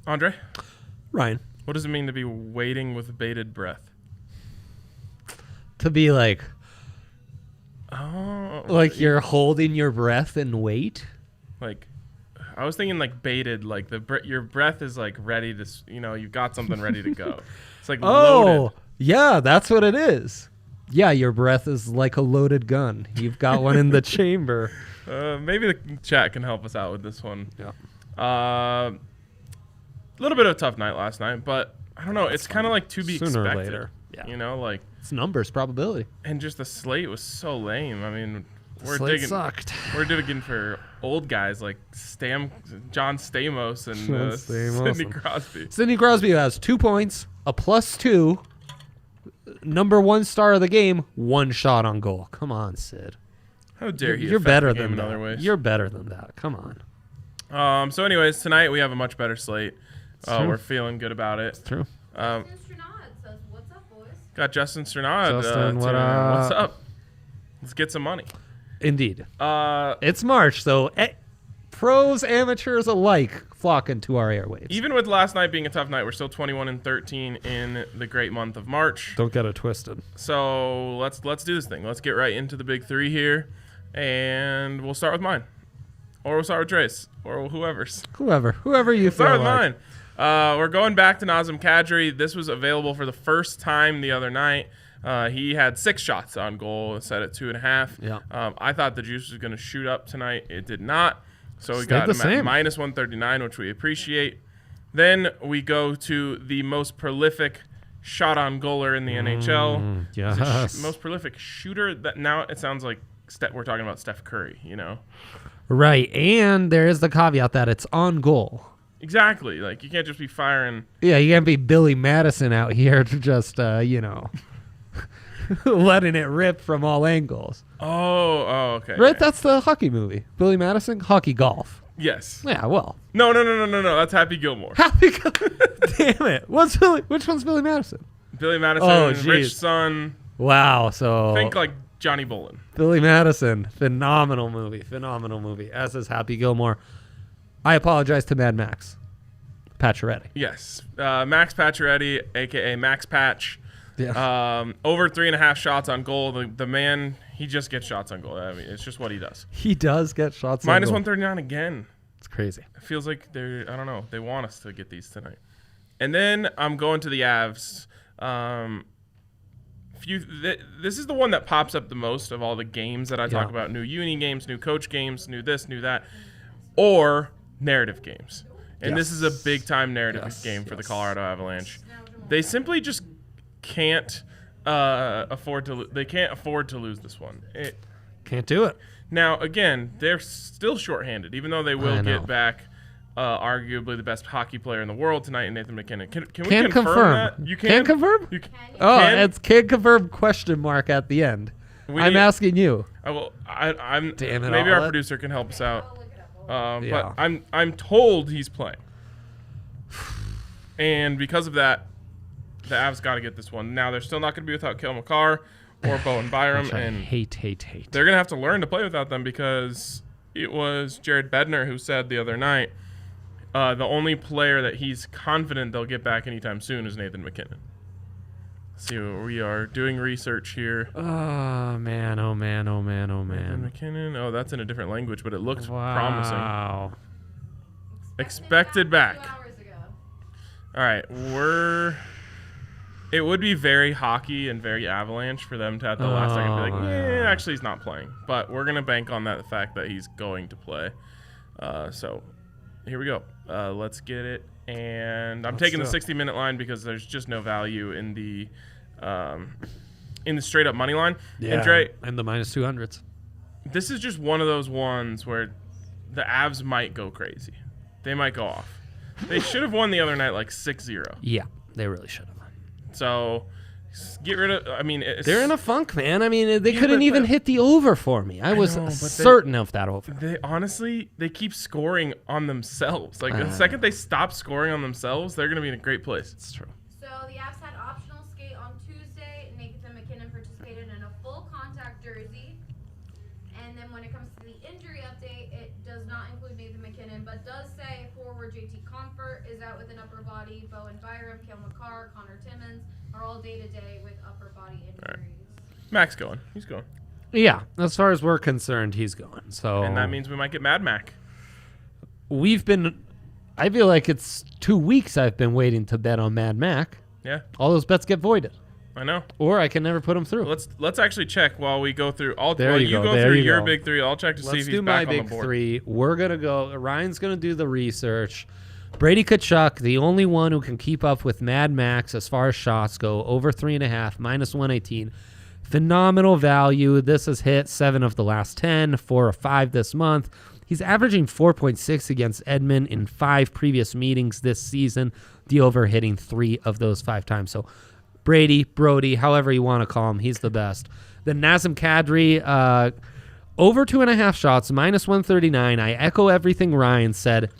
Andre? Ryan. What does it mean to be waiting with bated breath? To be like... Oh. Like you're holding your breath and wait? Like, I was thinking like baited, like your breath is like ready to, you've got something ready to go. It's like loaded. Yeah, that's what it is. Yeah, your breath is like a loaded gun. You've got one in the chamber. Maybe the chat can help us out with this one. Yeah. A little bit of a tough night last night, but I don't know. It's kind of like to be Sooner expected. or later. Yeah. Like it's numbers, probability. And just the slate was so lame. I mean, we're sucked. We're digging for old guys like John Stamos and Sidney Crosby. Sidney Crosby has 2 points, a +2, number 1 star of the game, 1 shot on goal. Come on, Sid. How dare you? You're better than in that. Other ways. You're better than that. Come on. So, anyways, tonight we have a much better slate. We're feeling good about it. It's true. Justin Strenad says, "What's up, boys?" Got Justin Strenad. Justin, what up? What's up? Let's get some money. Indeed. It's March, so pros, amateurs alike flocking to our airwaves. Even with last night being a tough night, we're still 21-13 in the great month of March. Don't get it twisted. So let's do this thing. Let's get right into the big three here, and we'll start with mine, or we'll start with Trace, or whoever's. Whoever you feel Start with like. mine. We're going back to Nazem Kadri. This was available for the first time the other night. He had 6 shots on goal, set at 2.5. Yeah. I thought the juice was going to shoot up tonight. It did not. So we Stayed got the him same. at -139, which we appreciate. Then we go to the most prolific shot on goaler in the NHL. Yes. Most prolific shooter. That now it sounds like we're talking about Steph Curry, Right, and there is the caveat that it's on goal. Exactly. Like, you can't just be firing. Yeah, you can't be Billy Madison out here to just, letting it rip from all angles. Oh, okay. Right, that's the hockey movie. Billy Madison, hockey golf. Yes. Yeah, well. No. That's Happy Gilmore. Happy Damn it. Which one's Billy Madison? Billy Madison, Oh, geez. Rich Son. Wow, so Think like Johnny Bolin. Billy Madison, phenomenal movie, as is Happy Gilmore. I apologize to Mad Max Pacioretty. Yes. Max Pacioretty, a.k.a. Max Patch. Yeah. Over 3.5 shots on goal. The man, he just gets shots on goal. I mean, it's just what he does. He does get shots on goal. -139 again. It's crazy. It feels like I don't know, they want us to get these tonight. And then I'm going to the Avs. This is the one that pops up the most of all the games that I talk about. New uni games, new coach games, new this, new that, or narrative games. And this is a big-time narrative game for the Colorado Avalanche. They simply just can't afford to. They can't afford to lose this one. Can't do it. Now, again, they're still shorthanded, even though they will get back arguably the best hockey player in the world tonight in Nathan McKinnon. Can we confirm that? You can confirm? It's can confirm question mark at the end. I'm asking you. I'm Damn it, maybe our producer can help us out. I'll But I'm told he's playing. And because of that, the Avs got to get this one. Now, they're still not going to be without Cale Makar or Bowen Byram. Which I and hate. They're going to have to learn to play without them, because it was Jared Bednar who said the other night the only player that he's confident they'll get back anytime soon is Nathan McKinnon. Let's see, we are doing research here. Oh, man. Nathan McKinnon. Oh, that's in a different language, but it looks promising. Wow. Expected back. 2 hours ago. All right, it would be very hockey and very Avalanche for them to at the last second be like, actually he's not playing. But we're going to bank on the fact that he's going to play. So here we go. Let's get it. And I'm taking the 60-minute line because there's just no value in the straight up money line. Yeah, and Dre, and the -200s. This is just one of those ones where the Avs might go crazy. They might go off. They should have won the other night like 6-0. Yeah, they really should have. So get rid of. I mean, they're in a funk, man. I mean, they couldn't even hit the over for me. I was certain of that over. They honestly, they keep scoring on themselves. Like the second they stop scoring on themselves, they're going to be in a great place. It's true. So the Avs had optional skate on Tuesday. Nathan McKinnon participated in a full contact jersey. And then when it comes to the injury update, it does not include Nathan McKinnon, but does say forward JT Comfort is out with an upper body. Bowen Byram, Kale McCarr, Connor Timmons are all day-to-day with upper body injuries. Mac's going. He's going. Yeah, as far as we're concerned, he's going. So, And that means we might get Mad Mac. I feel like it's 2 weeks I've been waiting to bet on Mad Mac. Yeah, All those bets get voided. I know. Or I can never put them through. Let's actually check while we go through. There you go. Go There through you your go. big three. I'll check to see if Let's he's do back my on the big board. three. We're going to go. Ryan's going to do the research. Brady Tkachuk, the only one who can keep up with Mad Max as far as shots go, over 3.5, minus 118. Phenomenal value. This has hit 7 of the last 10, 4 of 5 this month. He's averaging 4.6 against Edmund in 5 previous meetings this season. The over hitting 3 of those 5 times. So Brody, however you want to call him, he's the best. Then Nazem Kadri, over 2.5 shots, minus 139. I echo everything Ryan said.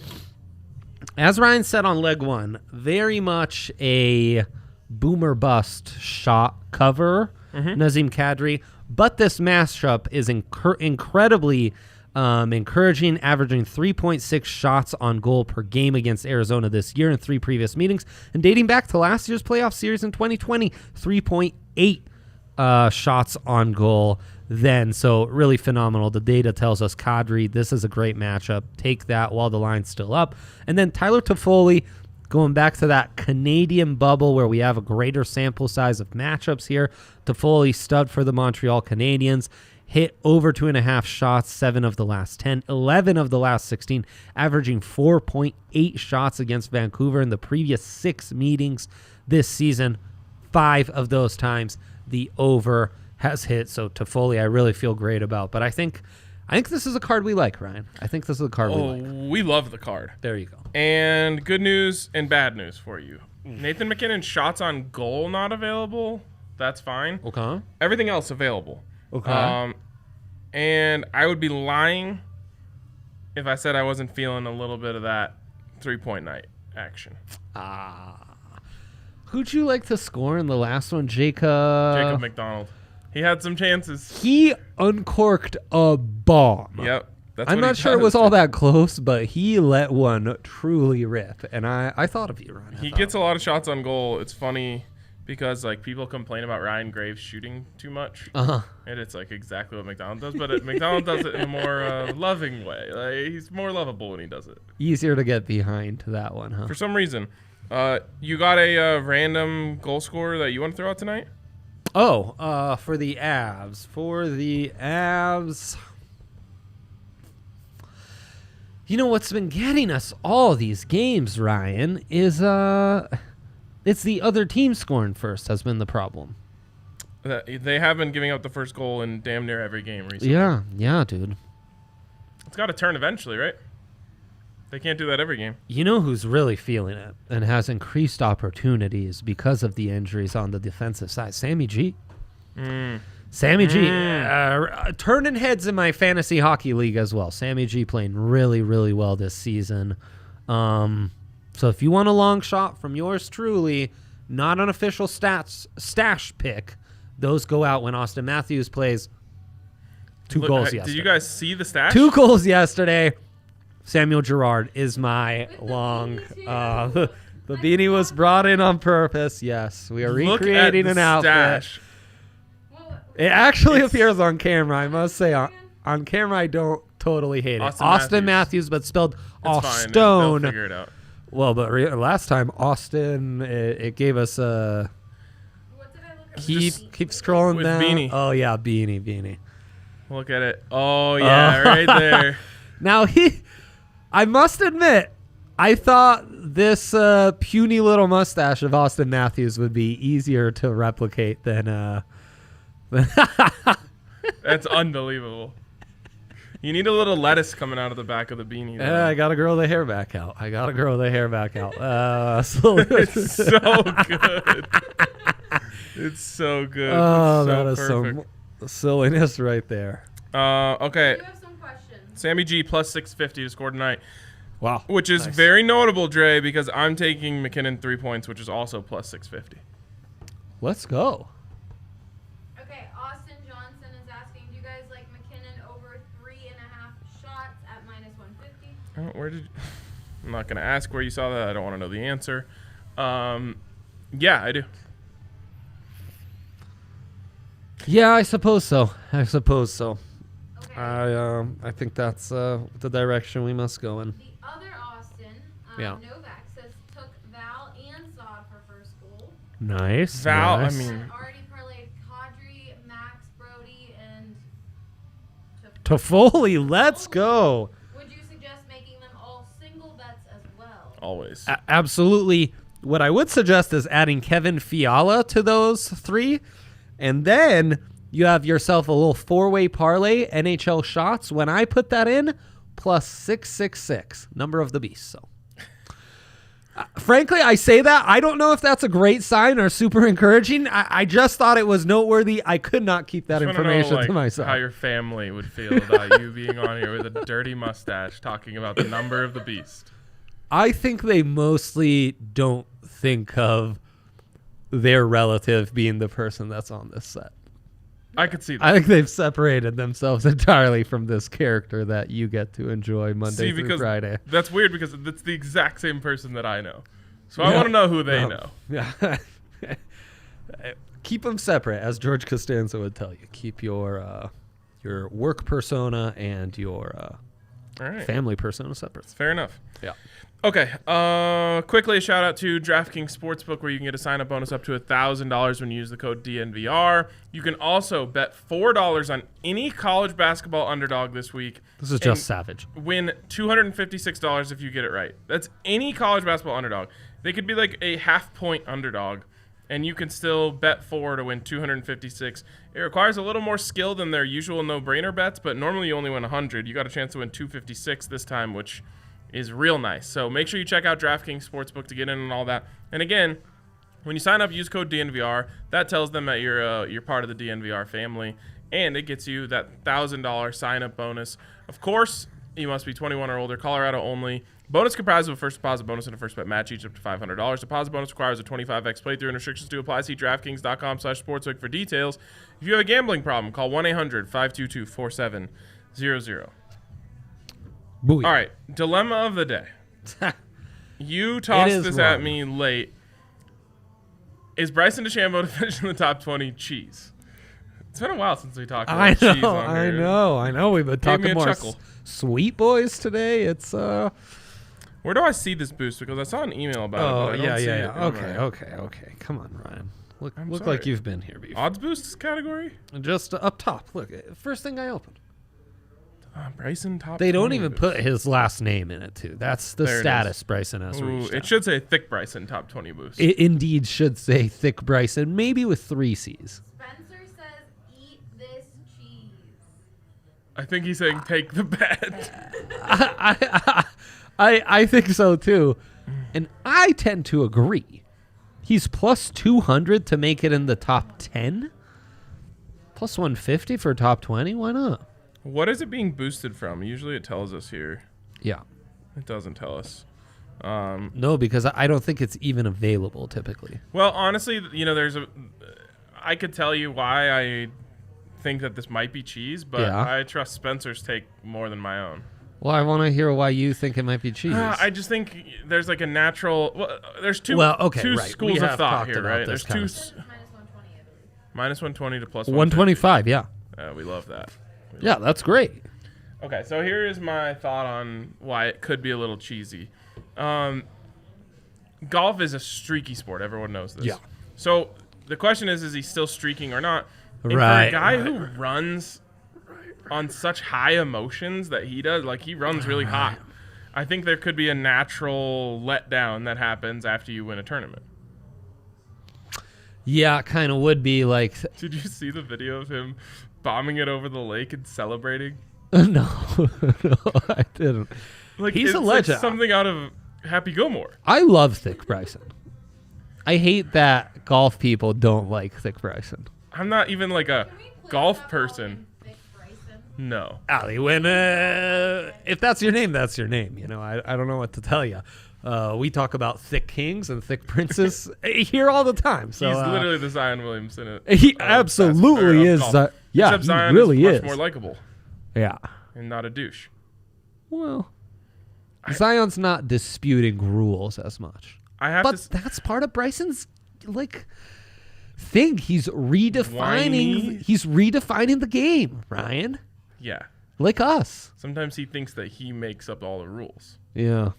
As Ryan said on leg 1, very much a boomer bust shot cover, Nazem Kadri. But this matchup is incredibly encouraging, averaging 3.6 shots on goal per game against Arizona this year in 3 previous meetings. And dating back to last year's playoff series in 2020, 3.8 shots on goal then. So really phenomenal. The data tells us Kadri, this is a great matchup. Take that while the line's still up. And then Tyler Toffoli, going back to that Canadian bubble where we have a greater sample size of matchups here. Toffoli, stud for the Montreal Canadiens. Hit over 2.5 shots, 7 of the last 10, 11 of the last 16, averaging 4.8 shots against Vancouver in the previous 6 meetings this season. 5 of those times the over has hit. So Toffoli, I really feel great about. But I think this is a card we like, Ryan. I think this is a card we like. We love the card. There you go. And good news and bad news for you. Nathan McKinnon shots on goal not available. That's fine. Okay. Everything else available. Okay. And I would be lying if I said I wasn't feeling a little bit of that 3-point night action. Who'd you like to score in the last one, Jacob McDonald. He had some chances. He uncorked a bomb. Yep. That's I'm what not he sure it does. was all that close, but he let one truly rip. And I thought of you, Ryan. He gets a lot of shots on goal. It's funny because like people complain about Ryan Graves shooting too much. Uh-huh. And it's like exactly what McDonald does, but McDonald does it in a more loving way. Like he's more lovable when he does it. Easier to get behind that one, huh? For some reason, you got a random goal scorer that you want to throw out tonight? Oh, for the Avs. You know what's been getting us all these games, Ryan, is it's the other team scoring first has been the problem. They have been giving up the first goal in damn near every game recently. Yeah, dude. It's got to turn eventually, right? They can't do that every game. You know who's really feeling it and has increased opportunities because of the injuries on the defensive side? Sammy G. Sammy G. Turning heads in my fantasy hockey league as well. Sammy G playing really, really well this season. So if you want a long shot from yours truly, not an official stash pick, those go out when Austin Matthews plays. 2 goals yesterday. Did you guys see the stats? 2 goals yesterday. Samuel Girard is my long. The beanie was brought in on purpose. Yes, we are recreating an outfit. Stash. It actually appears on camera. I must say, on camera, I don't totally hate it. Austin Matthews, but spelled Austin. They'll figure it out. Well, but loast time, Austin, it gave us a. What did I look at? Keep scrolling with down. Beanie. Oh yeah, beanie. Look at it. Oh yeah, right there. Now I must admit, I thought this puny little mustache of Austin Matthews would be easier to replicate than. That's unbelievable. You need a little lettuce coming out of the back of the beanie. I gotta grow the hair back out. So it's so good. It's so good. Oh, it's so that is perfect. some silliness right there. Okay. You have some questions. Sammy G plus 650 to score tonight. Wow. Which is Nice. very notable, Dre, because I'm taking McKinnon 3 points, which is also plus 650. Let's go. Okay, Austin Johnson is asking, do you guys like McKinnon over Where did? I'm not gonna ask where you saw that. I don't want to know the answer. Yeah, I do. Yeah, I suppose so. Okay. I think that's the direction we must go in. The other Austin, Yeah. Novak says took Val and Sod for first goal. Nice. Val, nice. I mean, Already parlayed Kadri, Max, Brody, and Toffoli, let's go. Would you suggest making them all single bets as well? always. Absolutely. What I would suggest is adding Kevin Fiala to those 3. And then you have yourself a little 4-way parlay, NHL shots. When I put that in, plus 666, number of the beast. So, frankly, I say that. I don't know if that's a great sign or super encouraging. I just thought it was noteworthy. I could not keep that information to myself. How your family would feel about you being on here with a dirty mustache talking about the number of the beast. I think they mostly don't think of their relative being the person that's on this set. I could see that. I think they've separated themselves entirely from this character that you get to enjoy Monday through Friday. That's weird because it's the exact same person that I know. So I want to know who they know. Yeah. Keep them separate, as George Costanza would tell you. Keep your work persona and your All right. family persona separate. Fair enough. Yeah. Okay. Quickly, a shout out to DraftKings Sportsbook, where you can get a sign-up bonus up to $1,000 when you use the code DNVR. You can also bet $4 on any college basketball underdog this week. This is just savage. Win $256 if you get it right. That's any college basketball underdog. They could be like a half-point underdog, and you can still bet 4 to win $256. It requires a little more skill than their usual no-brainer bets, but normally you only win 100. You got a chance to win $256 this time, which is real nice. So make sure you check out DraftKings Sportsbook to get in and all that. And again, when you sign up, use code DNVR. That tells them that you're part of the DNVR family, and it gets you that $1,000 sign-up bonus. Of course, you must be 21 or older. Colorado only. Bonus comprised of a first deposit bonus and a first bet match, each up to $500. Deposit bonus requires a 25x playthrough, and restrictions do apply. See DraftKings.com/sportsbook for details. If you have a gambling problem, call 1-800-522-4700. Booyah. All right, dilemma of the day. You tossed this at me late. Is Bryson DeChambeau to finish in the top 20 cheese? It's been a while since we talked about cheese on here. I know. We've been Gave me talking a more chuckle. sweet boys today. It's Where do I see this boost? Because I saw an email about it. But I don't see it on my Okay. Come on, Ryan. Look sorry. like you've been here before. Odds boost category? Just up top. Look, first thing I opened. Bryson top. They don't 20 even boost. put his last name in it, too. That's the There it status is. Bryson has Ooh, reached. it should say thick Bryson top 20 boost. It indeed should say thick Bryson, maybe with 3 C's. Spencer says, "Eat this cheese." I think he's saying take the bet. I think so, too. And I tend to agree. He's plus 200 to make it in the top 10? Plus 150 for top 20? Why not? What is it being boosted from? Usually it tells us here. Yeah. It doesn't tell us. No, because I don't think it's even available typically. Well, honestly, I could tell you why I think that this might be cheese, but Yeah. I trust Spencer's take more than my own. Well, I want to hear why you think it might be cheese. I just think there's like a natural. Well, there's two. Well, two right. schools We of have thought talked here, about right? this There's two. kind of- Says minus 120, I believe. Minus 120 to plus 125, yeah. We love that. Yeah, that's great. Okay, so here is my thought on why it could be a little cheesy. Golf is a streaky sport. Everyone knows this. Yeah. So the question is he still streaking or not? And Right, for a guy who runs on such high emotions that he does, like he runs really hot, I think there could be a natural letdown that happens after you win a tournament. Yeah, kind of would be like. Did you see the video of him bombing it over the lake and celebrating? No, I didn't. Like He's it's a legend. Like something out of Happy Gilmore. I love Thick Bryson. I hate that golf people don't like Thick Bryson. I'm not even like a Can we please golf stop person. calling Thick Bryson? No. Ali, when if that's your name, that's your name. You know, I don't know what to tell you. We talk about thick kings and thick princes here all the time. So He's literally the Zion Williamson. he absolutely is. Yeah, Except he Zion really is much is. more likable Yeah. and not a douche. Well, Zion's not disputing rules as much. But that's part of Bryson's thing. He's redefining. He's redefining the game, Ryan. Yeah. Like us. Sometimes he thinks that he makes up all the rules. Yeah.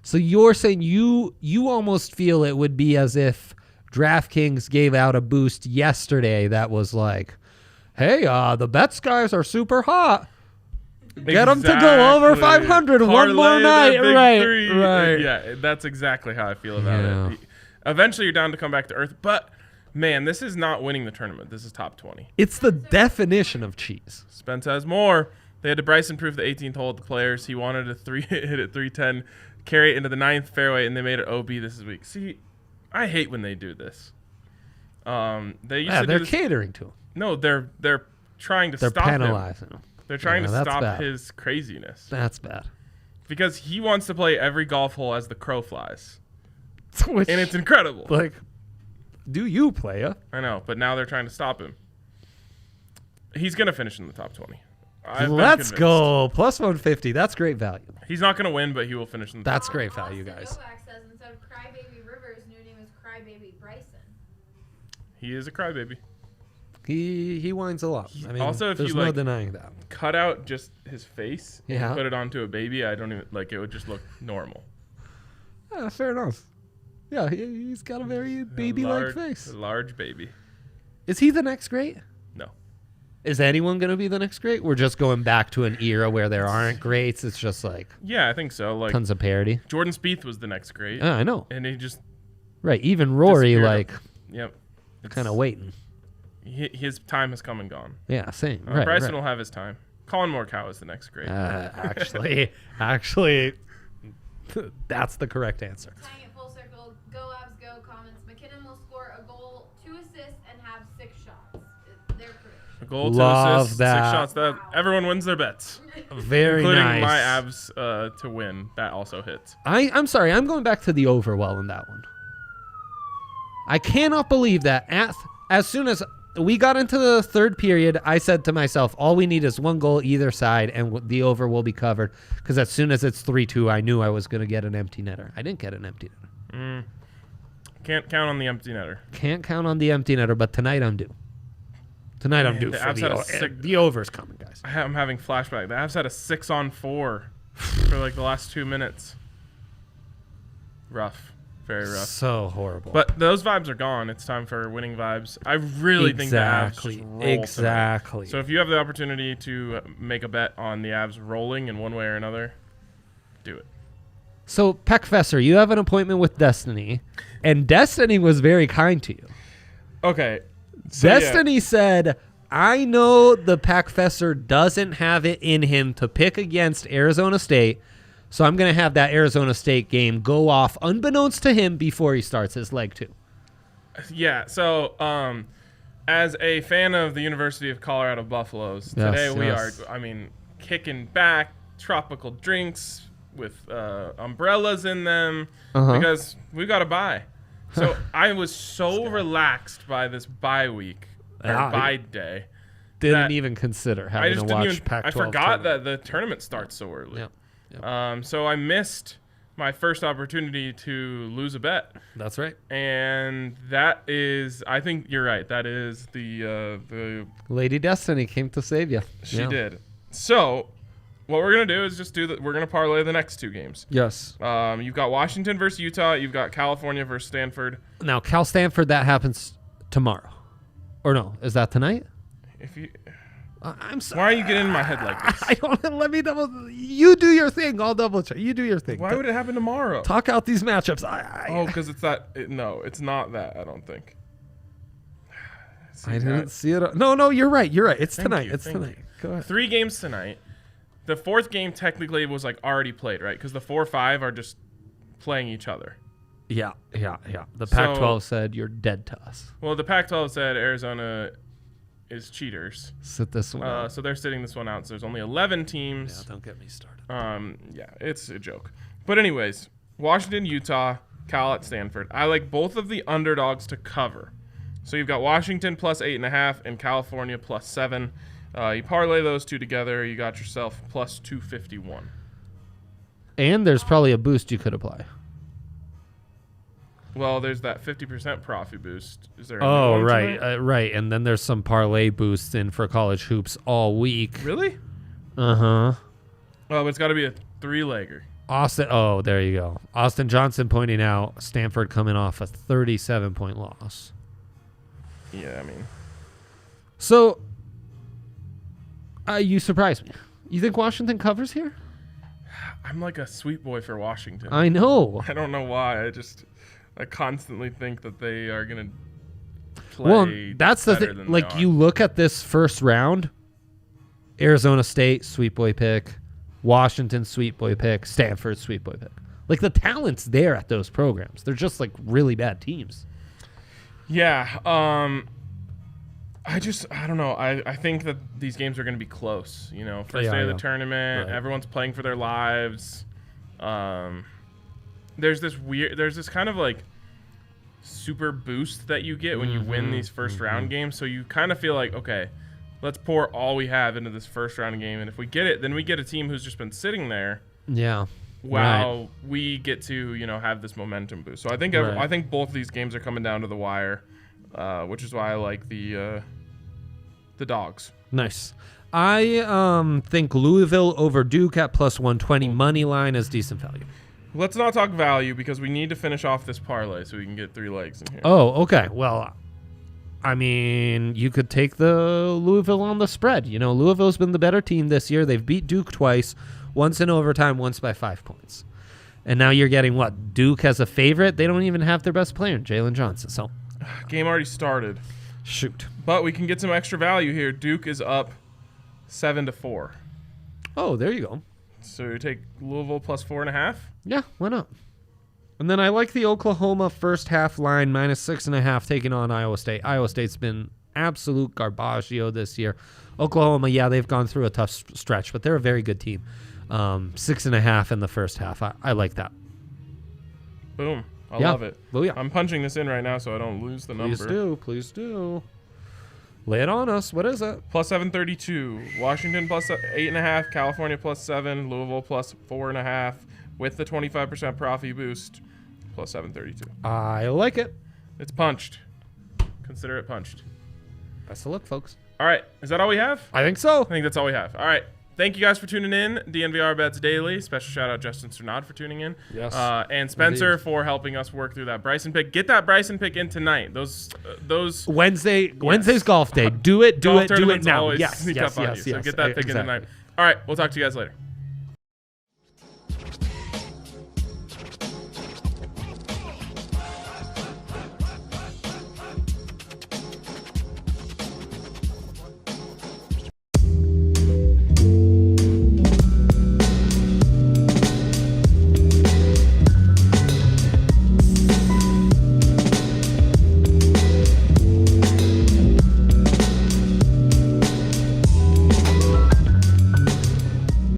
So you're saying you almost feel it would be as if DraftKings gave out a boost yesterday that was like, hey, the bets guys are super hot. Get them to go over 500 one more night. Right. Yeah, that's exactly how I feel about it. Eventually, you're down to come back to earth. But, man, this is not winning the tournament. This is top 20. It's the definition of cheese. Spence has more. They had to Bryson prove the 18th hole at the Players. He wanted a hit at 310, carry it into the 9th fairway, and they made it OB this week. See, I hate when they do this. They're catering to him. No, they're trying to stop him. They're penalizing him. They're trying to stop his craziness. That's bad. Because he wants to play every golf hole as the crow flies. And it's incredible. Like, do you, playa? I know, but now they're trying to stop him. He's going to finish in the top 20. Let's go. Plus 150. That's great value. He's not going to win, but he will finish in the top 20. That's great value, guys. Novak says instead of Crybaby Rivers, new name is Crybaby Bryson. He is a crybaby. He whines a lot. I mean, also, if there's you no denying that. Cut out just his face and put it onto a baby, I don't even it would just look normal. Yeah, fair enough. Yeah, he's got a very baby-like face. A large baby. Is he the next great? No. Is anyone going to be the next great? We're just going back to an era where there aren't greats. It's just yeah, I think so. Like tons of parity. Jordan Spieth was the next great. I know. And he just even Rory yep, kind of waiting. His time has come and gone. Yeah, same. Bryson will have his time. Colin Morikawa is the next great. Actually, that's the correct answer. Tying it full circle, go Avs go comments. McKinnon will score a goal, 2 assists, and have 6 shots. Their prediction. A goal, 2 Love assists, that. 6 shots. Everyone wins their bets. Very including nice. my Avs to win. That also hits. I'm sorry. I'm going back to the overwhelm in that one. I cannot believe that as soon as we got into the third period, I said to myself, all we need is 1 goal either side, and the over will be covered. Because as soon as it's 3-2, I knew I was going to get an empty netter. I didn't get an empty netter. Can't count on the empty netter. Can't count on the empty netter, but tonight I'm due. Tonight I'm due for the over's coming, guys. I'm having flashback. The Avs had a 6-on-4 for the last 2 minutes. Rough. Very rough. So horrible. But those vibes are gone. It's time for winning vibes. I really think the Avs just roll tonight. So if you have the opportunity to make a bet on the Avs rolling in one way or another, do it. So, Peckfesser, you have an appointment with Destiny, and Destiny was very kind to you. Okay. So Destiny said, I know the Peckfesser doesn't have it in him to pick against Arizona State, so I'm going to have that Arizona State game go off unbeknownst to him before he starts his leg 2. Yeah, so as a fan of the University of Colorado Buffaloes, today we are, kicking back, tropical drinks with umbrellas in them because we got a bye. So I was so relaxed by this bye week, or bye day. Didn't even consider having to watch Pac-12. I forgot that the tournament starts so early. Yep. So I missed my first opportunity to lose a bet. That's right. And that is, I think you're right. That is the Lady Destiny came to save you. She did. So what we're gonna do is just we're gonna parlay the next 2 games. Yes. You've got Washington versus Utah. You've got California versus Stanford. Now Cal Stanford, that happens tomorrow, or no? Is that tonight? If you. I'm sorry. Why are you getting in my head like this? I don't. Let me double. You do your thing. I'll double check. You do your thing. Why would it happen tomorrow? Talk out these matchups. Because it's that. No, it's not that. I don't think. I didn't see it. No, you're right. You're right. It's tonight. It's tonight. Go ahead. 3 games tonight. The 4th game technically was already played, right? Because the 4-5 are just playing each other. Yeah. The Pac-12 said you're dead to us. Well, the Pac-12 said Arizona is cheaters. Sit this one out. So they're sitting this one out. So there's only 11 teams. Yeah, don't get me started. Yeah, it's a joke. But anyways, Washington, Utah, Cal at Stanford. I like both of the underdogs to cover. So you've got Washington plus 8.5 and California plus 7. You parlay those 2 together, you got yourself plus 251. And there's probably a boost you could apply. Well, there's that 50% profit boost. Is there? A new Oh, one right, tonight? right. And then there's some parlay boosts in for college hoops all week. Really? Uh-huh. Oh, but it's got to be a 3-legger. Austin. Oh, there you go. Austin Johnson pointing out Stanford coming off a 37-point loss. Yeah, I mean. So, you surprised me. You think Washington covers here? I'm like a sweet boy for Washington. I know. I don't know why. I constantly think that they are going to play Well, that's the better thing. than Like, they are. you look at this first round, Arizona State, sweet boy pick. Washington, sweet boy pick. Stanford, sweet boy pick. Like, the talent's there at those programs. They're just, like, really bad teams. Yeah. I don't know. I think that these games are going to be close. You know, first day of the tournament, Right. everyone's playing for their lives. There's this kind of like super boost that you get when you win these first round games. So you kind of feel like, okay, let's pour all we have into this first round game, and if we get it, then we get a team who's just been sitting there. Yeah. While we get to have this momentum boost. So I think Right. I think both of these games are coming down to the wire, which is why I like the dogs. Nice. I think Louisville over Duke at plus 120 money line is decent value. Let's not talk value because we need to finish off this parlay so we can get 3 legs in here. Oh, okay. Well, I mean, you could take the Louisville on the spread. You know, Louisville's been the better team this year. They've beat Duke twice, once in overtime, once by 5 points. And now you're getting what? Duke as a favorite? They don't even have their best player, Jalen Johnson. So, Game already started, shoot. but we can get some extra value here. Duke is up 7-4. Oh, there you go. So you take Louisville plus 4.5. Yeah, why not? And then I like the Oklahoma first half line minus 6.5 taking on Iowa State. Iowa State's been absolute garbaggio this year. Oklahoma, yeah, they've gone through a tough stretch, but they're a very good team. 6.5 in the first half. I like that. Boom. I Yeah. love it. Booyah. I'm punching this in right now so I don't lose the number. Please do. Lay it on us. What is it? Plus 732. Washington plus 8.5. California plus 7. Louisville plus 4.5. With the 25% profit boost. Plus 732. I like it. It's punched. Consider it punched. Best of luck, folks. All right. Is that all we have? I think so. I think that's all we have. All right. Thank you guys for tuning in. DNVR Bets Daily. Special shout out Justin Sternad for tuning in. Yes. And Spencer Indeed. for helping us work through that Bryson pick. Get that Bryson pick in tonight. Those Wednesday's golf day. Do it golf now. tournaments always Yes, sneak yes, up on yes, you. So yes. get that pick in Exactly. tonight. All right. We'll talk to you guys later.